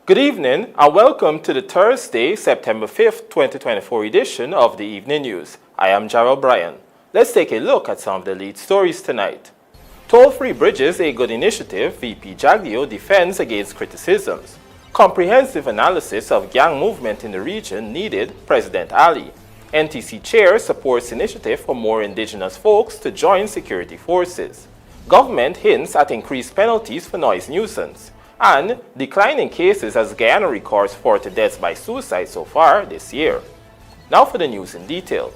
Good evening and welcome to the Thursday, September 5th, 2024 edition of the Evening News. I am Gerald Bryan. Let's take a look at some of the lead stories tonight. Toll-free bridges, a good initiative, VP JAGDEO defends against criticisms. Comprehensive analysis of gang movement in the region needed, President Ali. NTC chair supports initiative for more indigenous folks to join security forces. Government hints at increased penalties for noise nuisance. And declining cases as Guyana records 40 deaths by suicide so far this year. Now for the news in detail.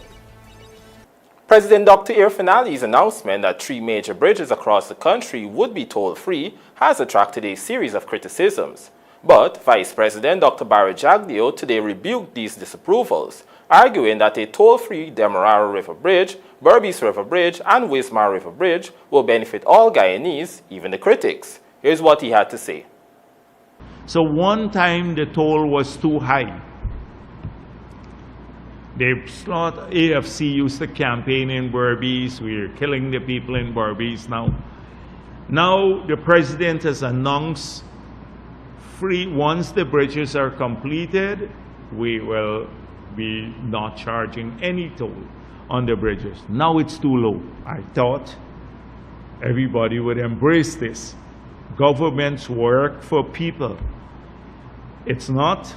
President Dr. Irfaan Ali's announcement that 3 major bridges across the country would be toll-free has attracted a series of criticisms. But Vice President Dr. Barry JAGDEO today rebuked these disapprovals, arguing that a toll-free Demerara River Bridge, Berbice River Bridge, and Wismar River Bridge will benefit all Guyanese, even the critics. Here's what he had to say. So one time the toll was too high. AFC used to campaign in Berbice. We're killing the people in Berbice now. Now the president has announced once the bridges are completed, we will be not charging any toll on the bridges. Now it's too low. I thought everybody would embrace this. Governments work for people. It's not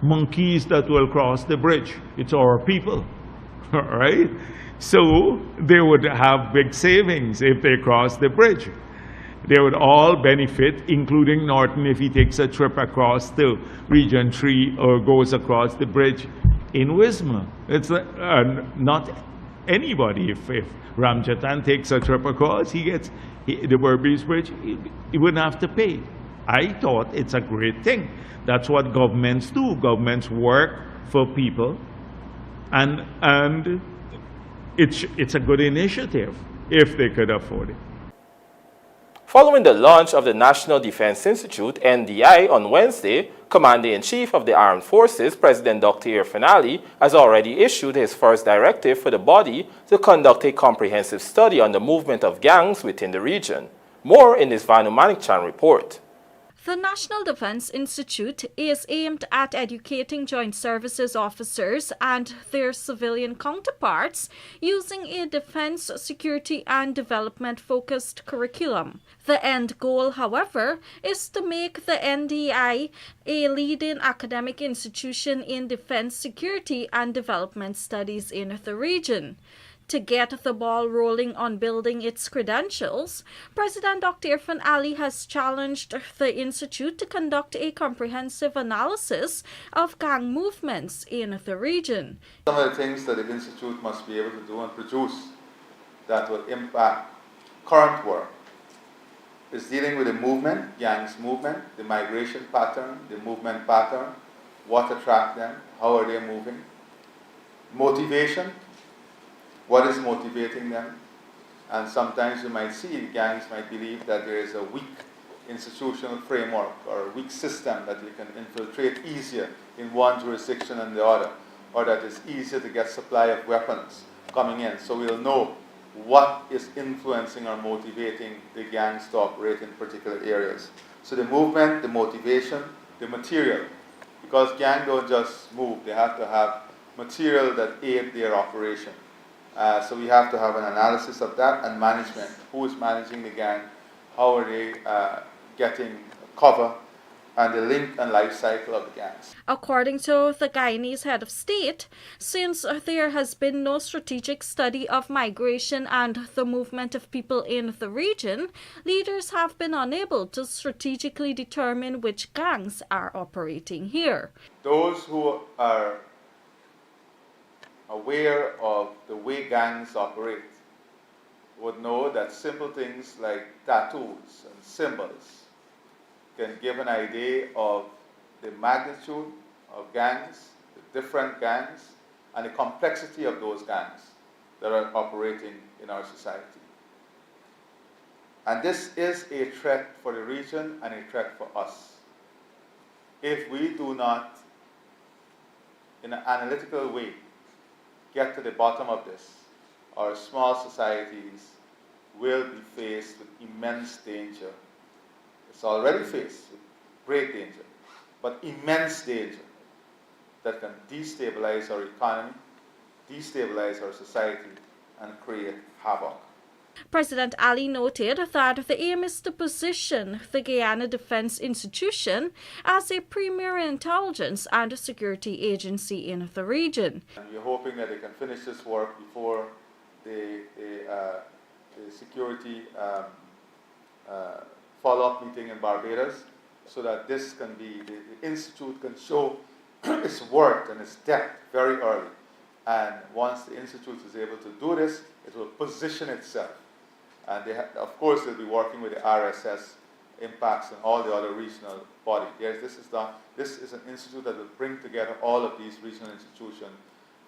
monkeys that will cross the bridge. It's our people, right? So they would have big savings if they cross the bridge. They would all benefit, including Norton if he takes a trip across to Region 3 or goes across the bridge in Wismar. It's not anybody. If Ramjatan takes a trip across, he gets the Berbice Bridge, he wouldn't have to pay. I thought it's a great thing. That's what governments do. Governments work for people, and it's a good initiative if they could afford it. Following the launch of the National Defense Institute, NDI, on Wednesday, Commander-in-Chief of the Armed Forces, President Dr. Irfaan Ali, has already issued his first directive for the body to conduct a comprehensive study on the movement of gangs within the region. More in this Vanu Manikchan report. The National Defense Institute is aimed at educating joint services officers and their civilian counterparts using a defense, security, and development-focused curriculum. The end goal, however, is to make the NDI a leading academic institution in defense, security, and development studies in the region. To get the ball rolling on building its credentials, President Dr. Irfaan Ali has challenged the Institute to conduct a comprehensive analysis of gang movements in the region. Some of the things that the Institute must be able to do and produce that will impact current work is dealing with the movement, gangs movement, the migration pattern, the movement pattern, what attracts them, how are they moving, motivation. What is motivating them? And sometimes you might see gangs might believe that there is a weak institutional framework or a weak system that you can infiltrate easier in one jurisdiction than the other, or that it's easier to get supply of weapons coming in. So we'll know what is influencing or motivating the gangs to operate in particular areas. So the movement, the motivation, the material, because gangs don't just move, they have to have material that aid their operation. So we have to have an analysis of that and management. Who is managing the gang? How are they getting cover? And the link and life cycle of the gangs. According to the Guyanese head of state, since there has been no strategic study of migration and the movement of people in the region, leaders have been unable to strategically determine which gangs are operating here. Those who are aware of the way gangs operate would know that simple things like tattoos and symbols can give an idea of the magnitude of gangs, the different gangs, and the complexity of those gangs that are operating in our society. And this is a threat for the region and a threat for us. If we do not, in an analytical way, get to the bottom of this, our small societies will be faced with immense danger. It's already faced with great danger but immense danger that can destabilize our economy, destabilize our society, and create havoc. President Ali noted that the aim is to position the Guyana Defense Institution as a premier intelligence and security agency in the region. And we're hoping that they can finish this work before the security follow-up meeting in Barbados, so that this can be, the Institute can show its worth and its depth very early. And once the Institute is able to do this, it will position itself. And of course, they'll be working with the RSS impacts and all the other regional bodies. Yes, this is an institute that will bring together all of these regional institutions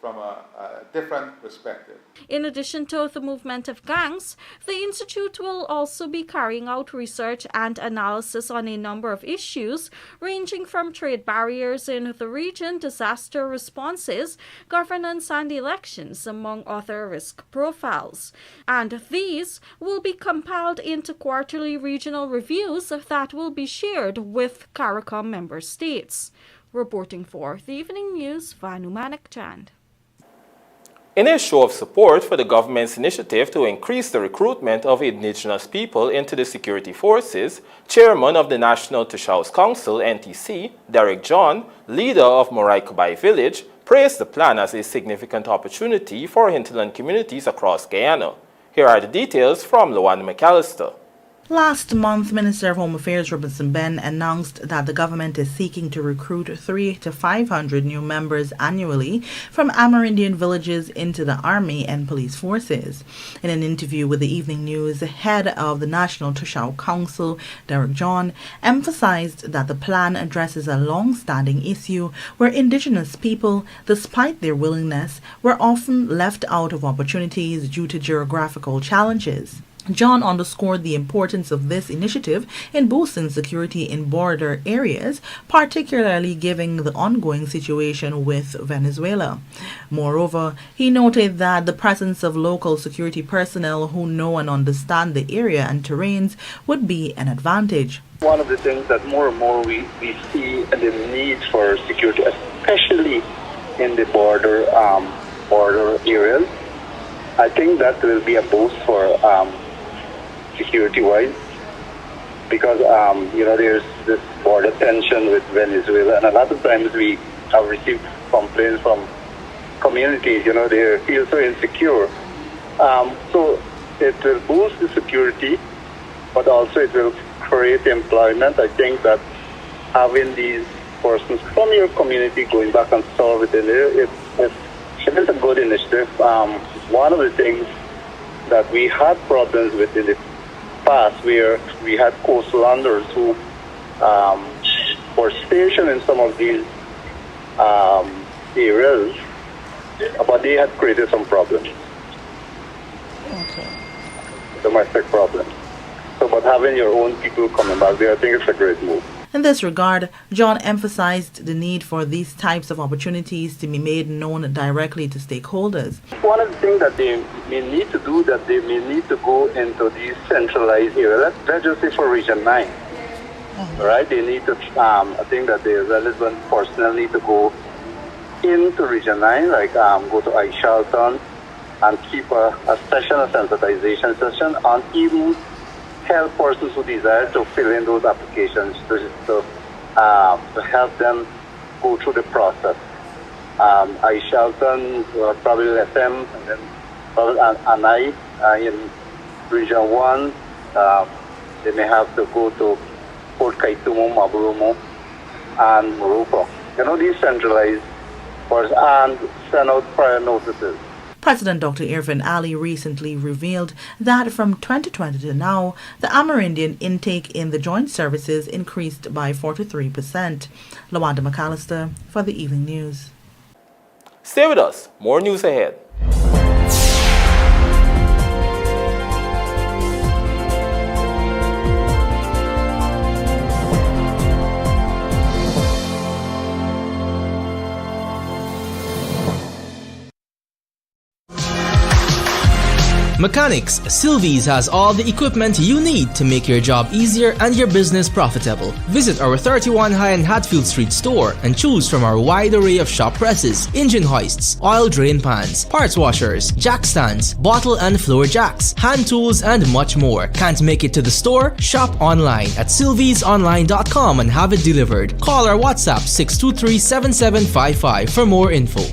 from a different perspective. In addition to the movement of gangs, the Institute will also be carrying out research and analysis on a number of issues, ranging from trade barriers in the region, disaster responses, governance and elections, among other risk profiles. And these will be compiled into quarterly regional reviews that will be shared with CARICOM member states. Reporting for the Evening News, Vanu Manikchand. In a show of support for the government's initiative to increase the recruitment of indigenous people into the security forces, Chairman of the National Tsha Council, NTC, Derek John, leader of Moraikabai Village, praised the plan as a significant opportunity for hinterland communities across Guyana. Here are the details from Luan McAllister. Last month, Minister of Home Affairs Robinson Ben announced that the government is seeking to recruit 300 to 500 new members annually from Amerindian villages into the Army and police forces. In an interview with the Evening News, the head of the National Tsha Council, Derek John, emphasized that the plan addresses a long-standing issue where indigenous people, despite their willingness, were often left out of opportunities due to geographical challenges. John underscored the importance of this initiative in boosting security in border areas, particularly given the ongoing situation with Venezuela. Moreover, he noted that the presence of local security personnel who know and understand the area and terrains would be an advantage. One of the things that more and more we see the need for security, especially in the border areas, I think that will be a boost for security-wise, because there's this border tension with Venezuela, and a lot of times we have received complaints from communities. They feel so insecure. So it will boost the security, but also it will create employment. I think that having these persons from your community going back and solve it in there, it is a good initiative. One of the things that we had problems with in the past, where we had coastlanders who were stationed in some of these areas, but they had created some problems. Okay. Domestic problems. So, but having your own people coming back there, I think it's a great move. In this regard, John emphasized the need for these types of opportunities to be made known directly to stakeholders. One of the things that they may need to do, that they may need to go into these centralized areas, let's just say for Region 9, right? They need to, I think that the relevant personnel need to go into Region 9, like go to Ishalton and keep a session, a sensitization session, and even help persons who desire to fill in those applications to help them go through the process. Ishalton, probably FM, and then probably Anai in Region 1. They may have to go to Port Kaitumo, Maburumo, and Morocco. These centralized persons, and send out prior notices. President Dr. Irfan Ali recently revealed that from 2020 to now, the Amerindian intake in the joint services increased by 43%. Lawanda McAllister for the Evening News. Stay with us. More news ahead. Mechanics, Sylvie's has all the equipment you need to make your job easier and your business profitable. Visit our 31 High and Hatfield Street store and choose from our wide array of shop presses, engine hoists, oil drain pans, parts washers, jack stands, bottle and floor jacks, hand tools and much more. Can't make it to the store? Shop online at sylviesonline.com and have it delivered. Call or WhatsApp 623-7755 for more info.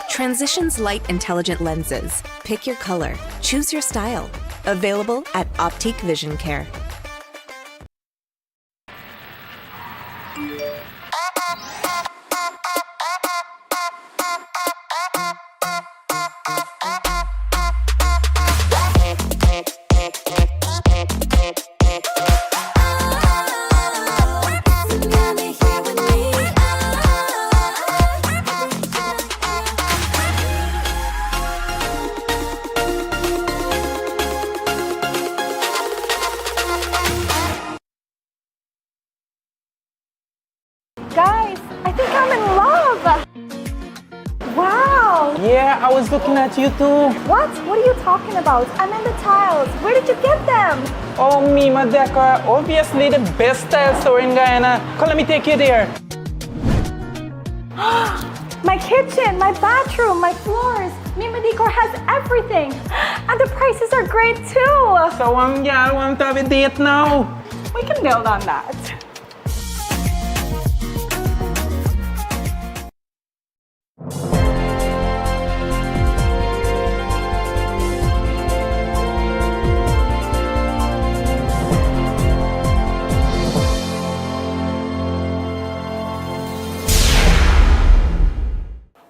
Transitions Light Intelligent Lenses. Pick your color. Choose your style. Available at Optique Vision Care. Guys, I think I'm in love! Wow! Yeah, I was looking at you too. What? What are you talking about? I'm in the tiles. Where did you get them? Oh, Mima Decor, obviously the best tile store in Guyana. Come, let me take you there. My kitchen, my bathroom, my floors. Mima Decor has everything. And the prices are great too. So, y'all want to have a date now? We can build on that.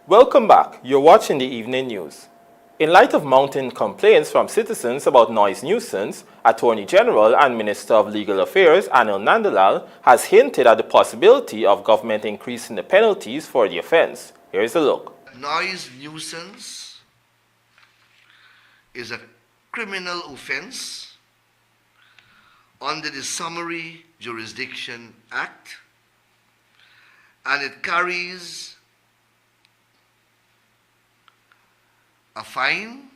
Welcome back. You're watching the evening news. In light of mounting complaints from citizens about noise nuisance, Attorney General and Minister of Legal Affairs Anil Nandalal has hinted at the possibility of government increasing the penalties for the offense. Here's a look. Noise nuisance is a criminal offense under the Summary Jurisdiction Act, and it carries a fine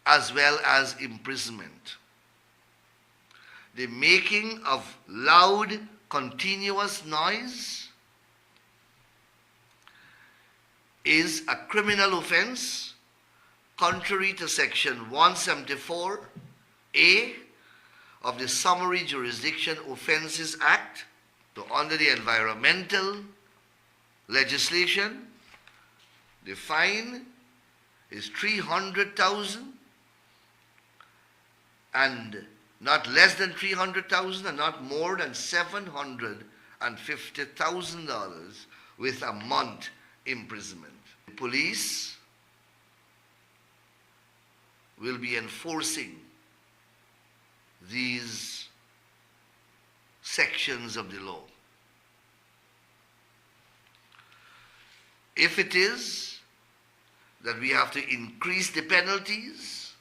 as well as imprisonment. The making of loud, continuous noise is a criminal offense contrary to Section 174A of the Summary Jurisdiction Offences Act. So under the environmental legislation, the fine is 300,000 and not less than 300,000 and not more than $750,000 with a month imprisonment. The police will be enforcing these sections of the law. If it is that we have to increase the penalties,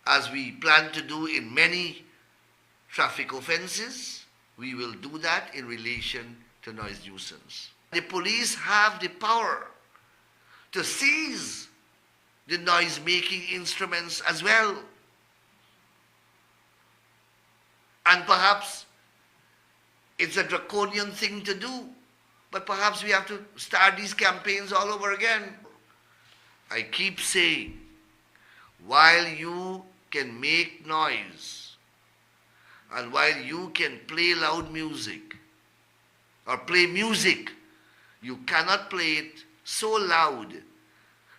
as we plan to do in many traffic offenses, we will do that in relation to noise nuisance. The police have the power to seize the noise-making instruments as well. And perhaps it's a draconian thing to do, but perhaps we have to start these campaigns all over again. I keep saying, while you can make noise and while you can play loud music or play music, you cannot play it so loud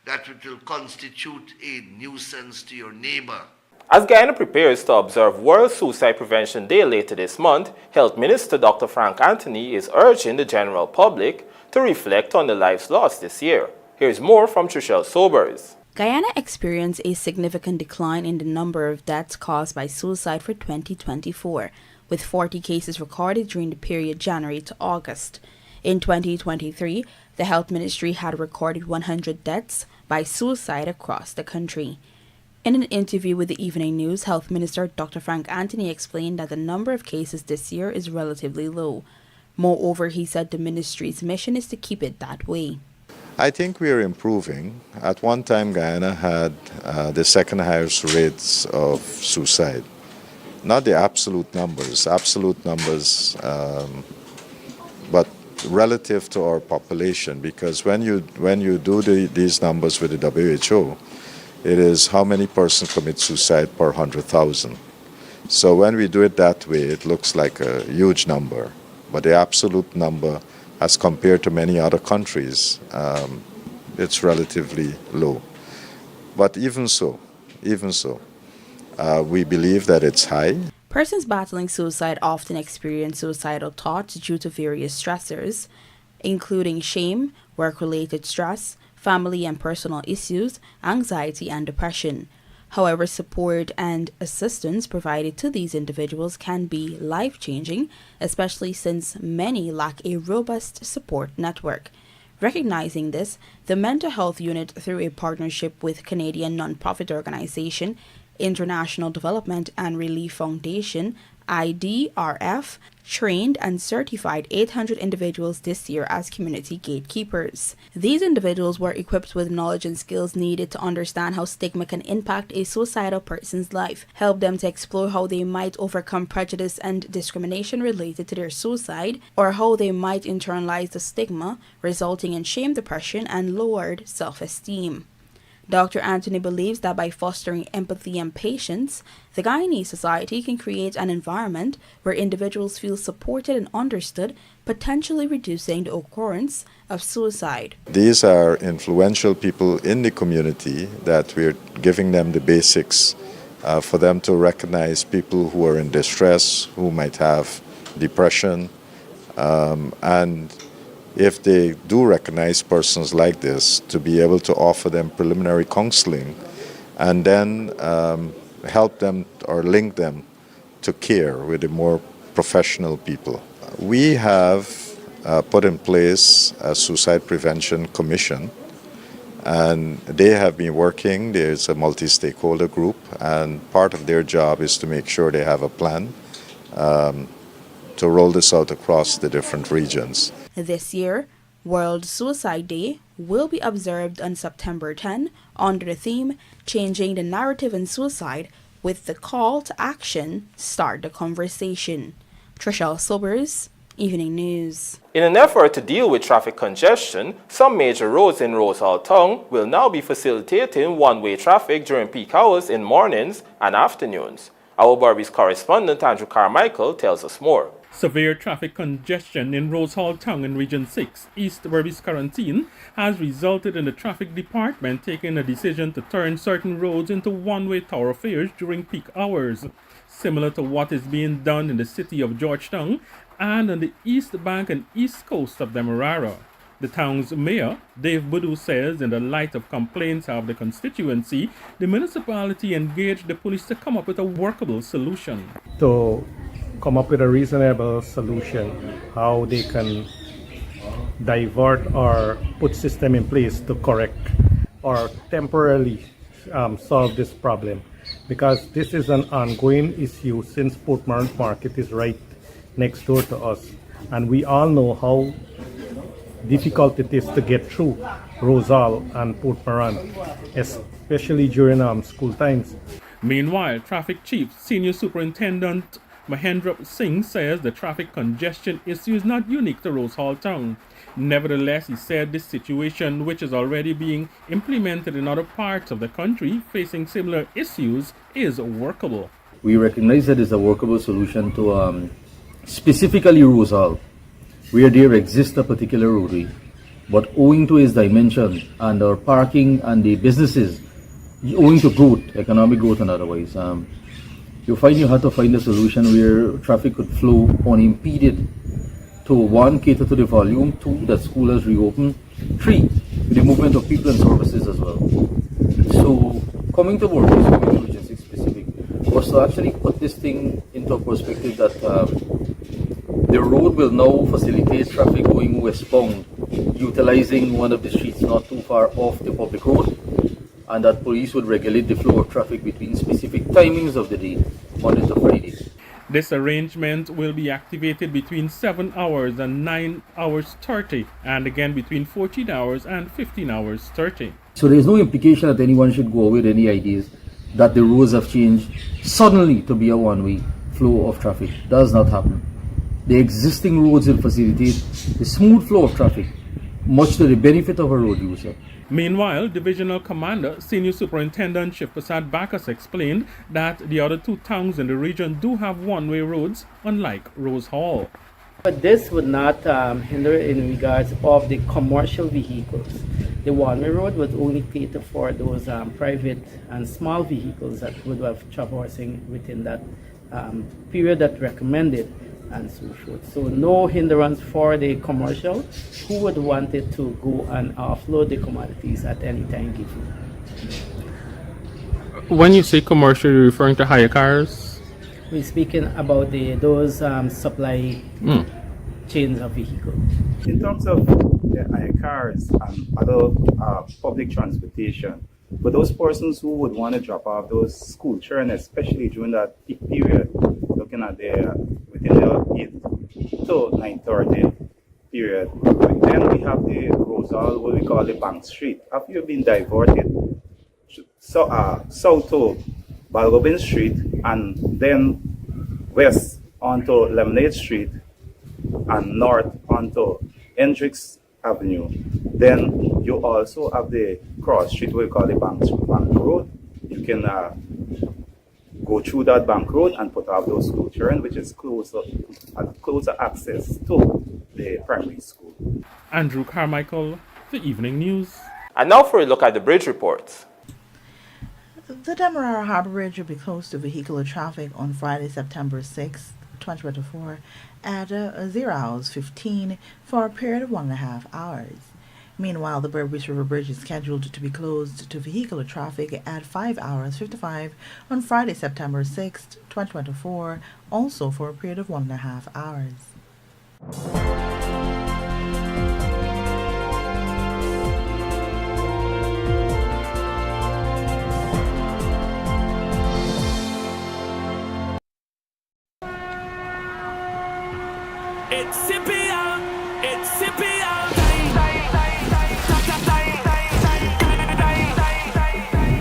that it will constitute a nuisance to your neighbor. As Guyana prepares to observe World Suicide Prevention Day later this month, Health Minister Dr. Frank Anthony is urging the general public to reflect on the lives lost this year. Here's more from Trishelle Sobers. Guyana experienced a significant decline in the number of deaths caused by suicide for 2024, with 40 cases recorded during the period January to August. In 2023, the Health Ministry had recorded 100 deaths by suicide across the country. In an interview with the Evening News, Health Minister Dr. Frank Anthony explained that the number of cases this year is relatively low. Moreover, he said the ministry's mission is to keep it that way. I think we are improving. At one time, Guyana had the second highest rates of suicide. Not the absolute numbers, but relative to our population. Because when you do these numbers with the WHO, it is how many persons commit suicide per 100,000. So when we do it that way, it looks like a huge number. But the absolute number, as compared to many other countries, it's relatively low. But even so, we believe that it's high. Persons battling suicide often experience suicidal thoughts due to various stressors, including shame, work-related stress, family and personal issues, anxiety, and depression. However, support and assistance provided to these individuals can be life-changing, especially since many lack a robust support network. Recognizing this, the Mental Health Unit, through a partnership with Canadian non-profit organization International Development and Relief Foundation, IDRF, trained and certified 800 individuals this year as community gatekeepers. These individuals were equipped with knowledge and skills needed to understand how stigma can impact a suicidal person's life, help them to explore how they might overcome prejudice and discrimination related to their suicide, or how they might internalize the stigma, resulting in shame, depression, and lowered self-esteem. Dr. Anthony believes that by fostering empathy and patience, the Guyanese society can create an environment where individuals feel supported and understood, potentially reducing the occurrence of suicide. These are influential people in the community that we're giving them the basics for them to recognize people who are in distress, who might have depression, and if they do recognize persons like this, to be able to offer them preliminary counseling and then help them or link them to care with the more professional people. We have put in place a suicide prevention commission, and they have been working. There's a multi-stakeholder group, and part of their job is to make sure they have a plan to roll this out across the different regions. This year, World Suicide Day will be observed on September 10 under the theme Changing the Narrative in Suicide, with the call to action, Start the Conversation. Trishelle Sobers, Evening News. In an effort to deal with traffic congestion, some major roads in Rose Hall Town will now be facilitating one-way traffic during peak hours in mornings and afternoons. Our Barbies correspondent Andrew Carmichael tells us more. Severe traffic congestion in Rose Hall Town in Region 6, East Berbice Quarantine, has resulted in the traffic department taking a decision to turn certain roads into one-way thoroughfares during peak hours, similar to what is being done in the city of Georgetown and on the east bank and east coast of Demerara. The town's mayor, Dave Boudou, says in the light of complaints of the constituency, the municipality engaged the police to come up with a workable solution. To come up with a reasonable solution, how they can divert or put system in place to correct or temporarily solve this problem, because this is an ongoing issue since Port Morant Market is right next door to us, and we all know how difficult it is to get through Rosal and Port Morant, especially during school times. Meanwhile, Traffic Chief Senior Superintendent Mahendra Singh says the traffic congestion issue is not unique to Rose Hall Town. Nevertheless, he said this situation, which is already being implemented in other parts of the country facing similar issues, is workable. We recognize that it's a workable solution to specifically Rose Hall, where there exists a particular roadway, but owing to its dimension and our parking and the businesses, owing to growth, economic growth and otherwise, you have to find a solution where traffic could flow unimpeded to, one, cater to the volume, two, that school has reopened, three, with the movement of people and services as well. So coming to more Region 6 specific was to actually put this thing into a perspective that the road will now facilitate traffic going westbound, utilizing one of the streets not too far off the public road, and that police would regulate the flow of traffic between specific timings of the day, Monday to Friday. This arrangement will be activated between 7 hours and 9 hours 30, and again between 14 hours and 15 hours 30. So there is no implication that anyone should go with any ideas that the roads have changed suddenly to be a one-way flow of traffic. Does not happen. The existing roads will facilitate the smooth flow of traffic, much to the benefit of a road user. Meanwhile, Divisional Commander, Senior Superintendent Shiv Prasad Bacchus explained that the other two towns in the region do have one-way roads, unlike Rose Hall. But this would not hinder in regards of the commercial vehicles. The one-way road would only cater for those private and small vehicles that would have traversing within that period that recommended and so forth. So no hindrance for the commercial who would want it to go and offload the commodities at any time given. When you say commercial, you're referring to hire cars? We're speaking about those supply chains of vehicles. In terms of the hire cars and other public transportation, for those persons who would want to drop off those school children, especially during that peak period, looking at within the 8 to 9:30 period, then we have the Rosal, what we call the Bank Street. After you've been diverted south to Balgobin Street and then west onto Lemonade Street and north onto Hendricks Avenue. Then you also have the cross street, we call the Bank Road. You can go through that Bank Road and put off those school children, which is closer access to the primary school. Andrew Carmichael, The Evening News. And now for a look at the bridge reports. The Demerara Harbour Bridge will be closed to vehicular traffic on Friday, September 6th, 2024 at 0 hours 15 for a period of 1.5 hours. Meanwhile, the Berbice River Bridge is scheduled to be closed to vehicular traffic at 5 hours 55 on Friday, September 6th, 2024, also for a period of 1.5 hours. It's Scipio, it's Scipio.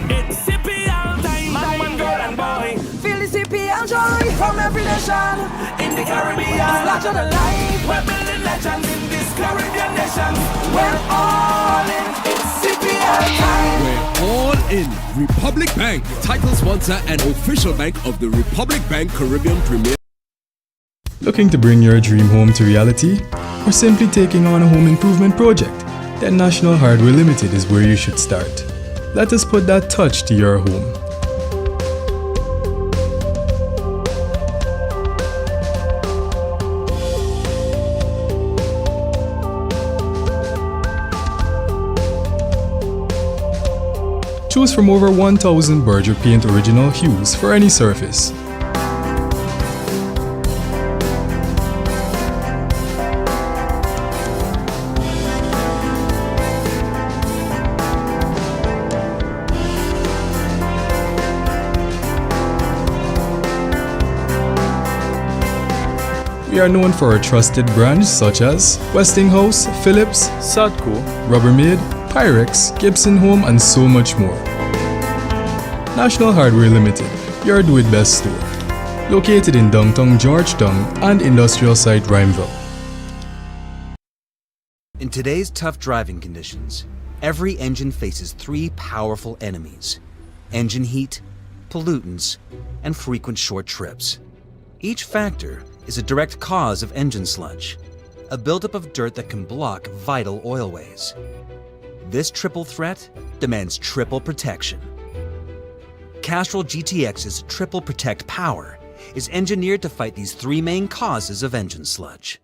It's Scipio time. Man, girl and boy. Feel the Scipio joy from every nation in the Caribbean. It's larger than life. We're building legends in this Caribbean nation. We're all in. It's Scipio time. We're all in. Republic Bank, title sponsor and official bank of the Republic Bank Caribbean Premier. Looking to bring your dream home to reality? Or simply taking on a home improvement project? Then National Hardware Limited is where you should start. Let us put that touch to your home. Choose from over 1,000 Berger Paint original hues for any surface. We are known for our trusted brands such as Westinghouse, Philips, Sadco, Rubbermaid, Pyrex, Gibson Home, and so much more. National Hardware Limited, your do-it-best store. Located in downtown Georgetown and industrial site Rhymeville. In today's tough driving conditions, every engine faces three powerful enemies: engine heat, pollutants, and frequent short trips. Each factor is a direct cause of engine sludge, a buildup of dirt that can block vital oilways. This triple threat demands triple protection. Castrol GTX's Triple Protect Power is engineered to fight these three main causes of engine sludge.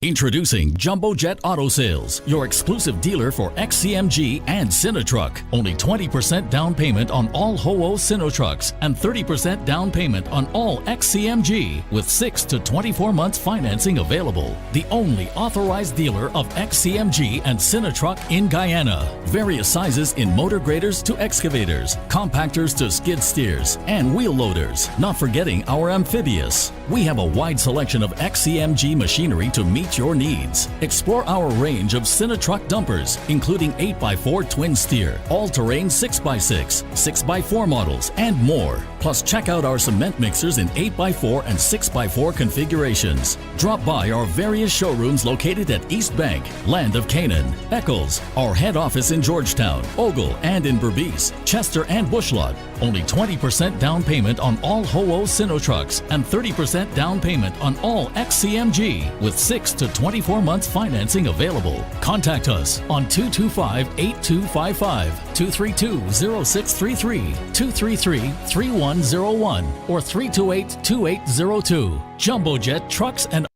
Introducing Jumbo Jet Auto Sales, your exclusive dealer for XCMG and Cinetruck. Only 20% down payment on all HO-O Cinetrucks and 30% down payment on all XCMG with 6 to 24 months financing available. The only authorized dealer of XCMG and Cinetruck in Guyana. Various sizes in motor graders to excavators, compactors to skid steers, and wheel loaders. Not forgetting our amphibious. We have a wide selection of XCMG machinery to meet your needs. Explore our range of Cinetruck dumpers, including 8x4 twin steer, all-terrain 6x6, 6x4 models, and more. Plus, check out our cement mixers in 8x4 and 6x4 configurations. Drop by our various showrooms located at East Bank, Land of Canaan, Eccles, our head office in Georgetown, Ogle, and in Berbice, Chester, and Bushlot. Only 20% down payment on all HO-O Cinetrucks and 30% down payment on all XCMG with 6 to 24 months financing available. Contact us on 225-8255, 232-0633, 233-3101, or 328-2802. Jumbo Jet Trucks and